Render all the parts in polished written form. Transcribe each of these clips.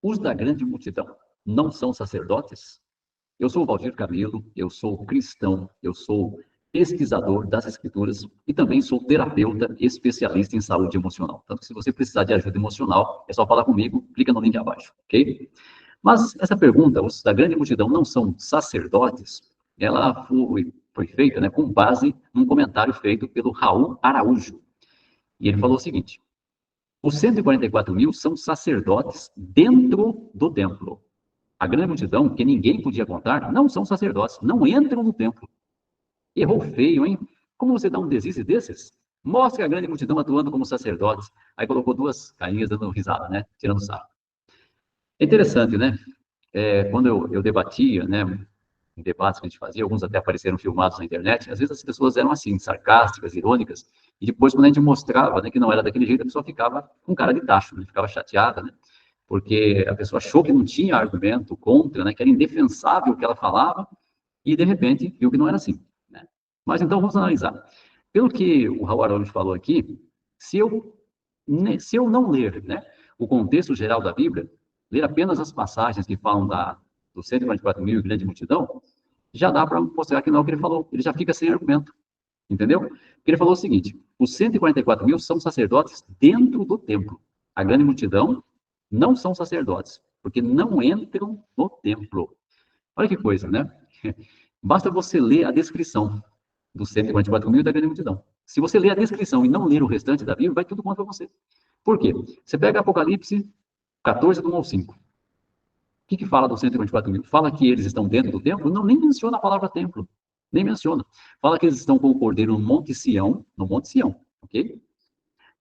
os da grande multidão não são sacerdotes? Eu sou o Valdir Camilo, eu sou cristão, eu sou pesquisador das escrituras e também sou terapeuta especialista em saúde emocional. Tanto que se você precisar de ajuda emocional, é só falar comigo, clica no link abaixo, ok? Mas essa pergunta, os da grande multidão não são sacerdotes? Ela foi feita, né, com base num comentário feito pelo Raul Araújo. E ele falou o seguinte: os 144 mil são sacerdotes dentro do templo. A grande multidão, que ninguém podia contar, não são sacerdotes, não entram no templo. Errou feio, hein? Como você dá um desiste desses? Mostra a grande multidão atuando como sacerdotes. Aí colocou duas carinhas dando risada, né? Tirando sarro. É interessante, né? Quando eu debatia, né? Em debates que a gente fazia, alguns até apareceram filmados na internet, às vezes as pessoas eram assim, sarcásticas, irônicas, e depois, quando a gente mostrava, né, que não era daquele jeito, a pessoa ficava com cara de tacho, né? Ficava chateada, né? Porque a pessoa achou que não tinha argumento contra, né? Que era indefensável o que ela falava, e de repente viu que não era assim, né? Mas então vamos analisar. Pelo que o Raul Araújo falou aqui, se eu não ler, né, o contexto geral da Bíblia, ler apenas as passagens que falam dos 144 mil e grande multidão, já dá para mostrar que não é o que ele falou. Ele já fica sem argumento, entendeu? Porque ele falou o seguinte: os 144 mil são sacerdotes dentro do templo. A grande multidão não são sacerdotes, porque não entram no templo. Olha que coisa, né? Basta você ler a descrição dos 144 mil e da grande multidão. Se você ler a descrição e não ler o restante da Bíblia, vai tudo contra você. Por quê? Você pega Apocalipse 14, do 1 ao 5. O que fala dos 144 mil? Fala que eles estão dentro do templo? Não, nem menciona a palavra templo. Nem menciona. Fala que eles estão com o cordeiro no Monte Sião, ok?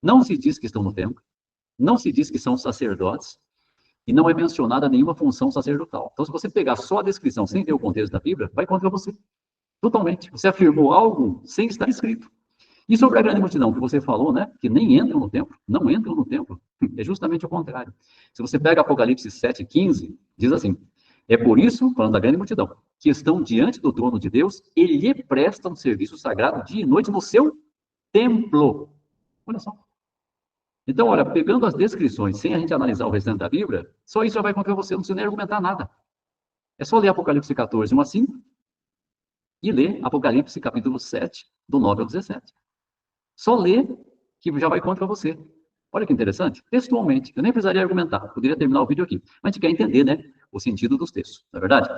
Não se diz que estão no templo, não se diz que são sacerdotes, e não é mencionada nenhuma função sacerdotal. Então, se você pegar só a descrição sem ver o contexto da Bíblia, vai contra você. Totalmente. Você afirmou algo sem estar escrito. E sobre a grande multidão que você falou, né, que nem entram no templo, não entram no templo, é justamente o contrário. Se você pega Apocalipse 7,15, diz assim: é por isso, falando da grande multidão, que estão diante do trono de Deus e lhe prestam serviço sagrado dia e noite no seu templo. Olha só. Então, olha, pegando as descrições, sem a gente analisar o restante da Bíblia, só isso já vai contra você, não precisa nem argumentar nada. É só ler Apocalipse 14, 1 a 5, e ler Apocalipse capítulo 7, do 9 ao 17. Só ler que já vai contra você. Olha que interessante. Textualmente, eu nem precisaria argumentar, poderia terminar o vídeo aqui. Mas a gente quer entender, né, o sentido dos textos, não é verdade?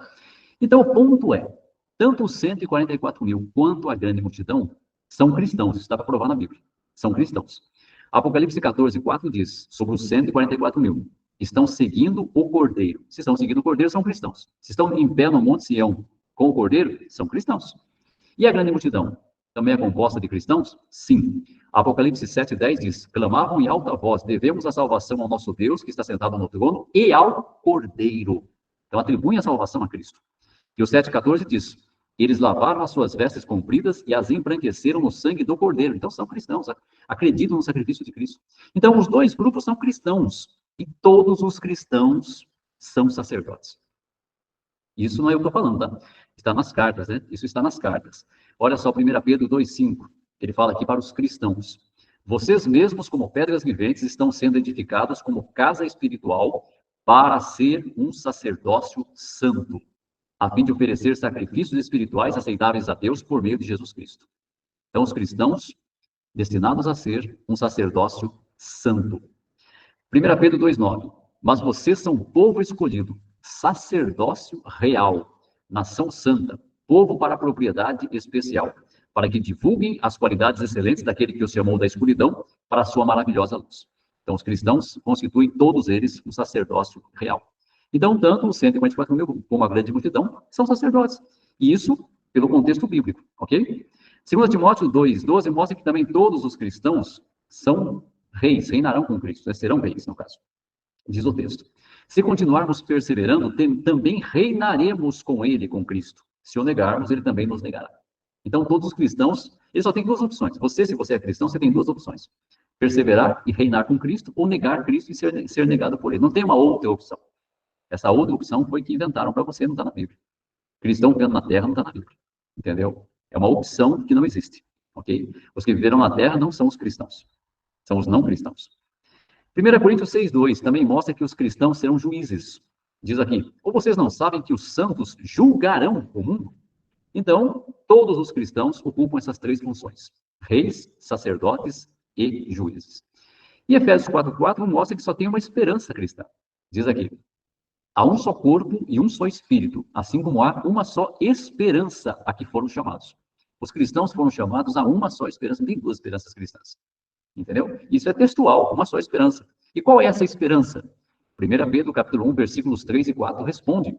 Então, o ponto é, tanto os 144 mil quanto a grande multidão são cristãos. Isso dá para provar na Bíblia. São cristãos. Apocalipse 14, 4 diz sobre os 144 mil. Estão seguindo o Cordeiro. Se estão seguindo o Cordeiro, são cristãos. Se estão em pé no Monte Sião com o Cordeiro, são cristãos. E a grande multidão também é composta de cristãos? Sim. Apocalipse 7,10 diz: clamavam em alta voz, devemos a salvação ao nosso Deus, que está sentado no trono, e ao Cordeiro. Então atribuem a salvação a Cristo. E o 7,14 diz: eles lavaram as suas vestes compridas e as embranqueceram no sangue do Cordeiro. Então são cristãos, acreditam no sacrifício de Cristo. Então os dois grupos são cristãos. E todos os cristãos são sacerdotes. Isso não é eu que estou falando, tá? Está nas cartas, né? Isso está nas cartas. Olha só, 1 Pedro 2,5. Ele fala aqui para os cristãos: vocês mesmos, como pedras viventes, estão sendo edificados como casa espiritual para ser um sacerdócio santo, a fim de oferecer sacrifícios espirituais aceitáveis a Deus por meio de Jesus Cristo. Então, os cristãos, destinados a ser um sacerdócio santo. 1 Pedro 2,9. Mas vocês são povo escolhido, sacerdócio real, nação santa, povo para propriedade especial, para que divulguem as qualidades excelentes daquele que os chamou da escuridão para a sua maravilhosa luz. Então, os cristãos constituem todos eles um sacerdócio real. Então, tanto os 144 mil como a grande multidão são sacerdotes. E isso pelo contexto bíblico, ok? 2 Timóteo 2,12 mostra que também todos os cristãos são reis, reinarão com Cristo, serão reis, no caso. Diz o texto: se continuarmos perseverando, também reinaremos com ele, com Cristo. Se o negarmos, ele também nos negará. Então, todos os cristãos, eles só têm duas opções. Se você é cristão, você tem duas opções: perseverar e reinar com Cristo, ou negar Cristo e ser negado por ele. Não tem uma outra opção. Essa outra opção foi que inventaram para você, não está na Bíblia. Cristão vivendo na terra não está na Bíblia. Entendeu? É uma opção que não existe. Ok? Os que viveram na terra não são os cristãos. São os não cristãos. 1 Coríntios 6:2 também mostra que os cristãos serão juízes. Diz aqui, ou vocês não sabem que os santos julgarão o mundo? Então, todos os cristãos ocupam essas três funções: reis, sacerdotes e juízes. E Efésios 4:4 mostra que só tem uma esperança cristã. Diz aqui, há um só corpo e um só espírito, assim como há uma só esperança a que foram chamados. Os cristãos foram chamados a uma só esperança, não tem duas esperanças cristãs. Entendeu? Isso é textual, uma só esperança. E qual é essa esperança? 1 Pedro, capítulo 1, versículos 3 e 4, responde: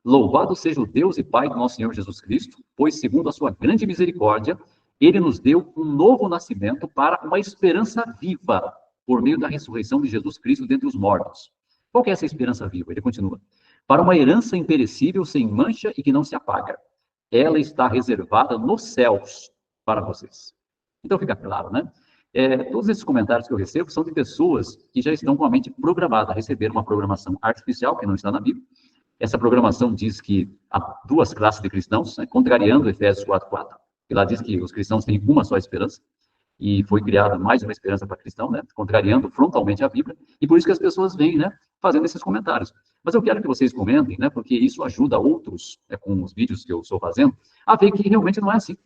Louvado seja o Deus e Pai do nosso Senhor Jesus Cristo, pois, segundo a sua grande misericórdia, ele nos deu um novo nascimento para uma esperança viva, por meio da ressurreição de Jesus Cristo dentre os mortos. Qual que é essa esperança viva? Ele continua: para uma herança imperecível, sem mancha e que não se apaga. Ela está reservada nos céus para vocês. Então fica claro, né? Todos esses comentários que eu recebo são de pessoas que já estão com a mente programada a receber uma programação artificial, que não está na Bíblia. Essa programação diz que há duas classes de cristãos, né, contrariando Efésios 4:4, que lá diz que os cristãos têm uma só esperança, e foi criada mais uma esperança para cristão, né, contrariando frontalmente a Bíblia, e por isso que as pessoas vêm, né, fazendo esses comentários. Mas eu quero que vocês comentem, né, porque isso ajuda outros, com os vídeos que eu estou fazendo, a ver que realmente não é assim.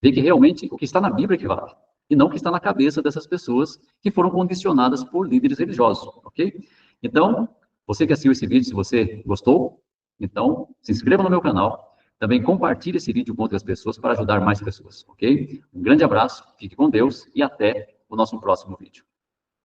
Ver que realmente o que está na Bíblia é que vale, e não o que está na cabeça dessas pessoas que foram condicionadas por líderes religiosos, ok? Então, você que assistiu esse vídeo, se você gostou, então se inscreva no meu canal, também compartilhe esse vídeo com outras pessoas para ajudar mais pessoas, ok? Um grande abraço, fique com Deus e até o nosso próximo vídeo.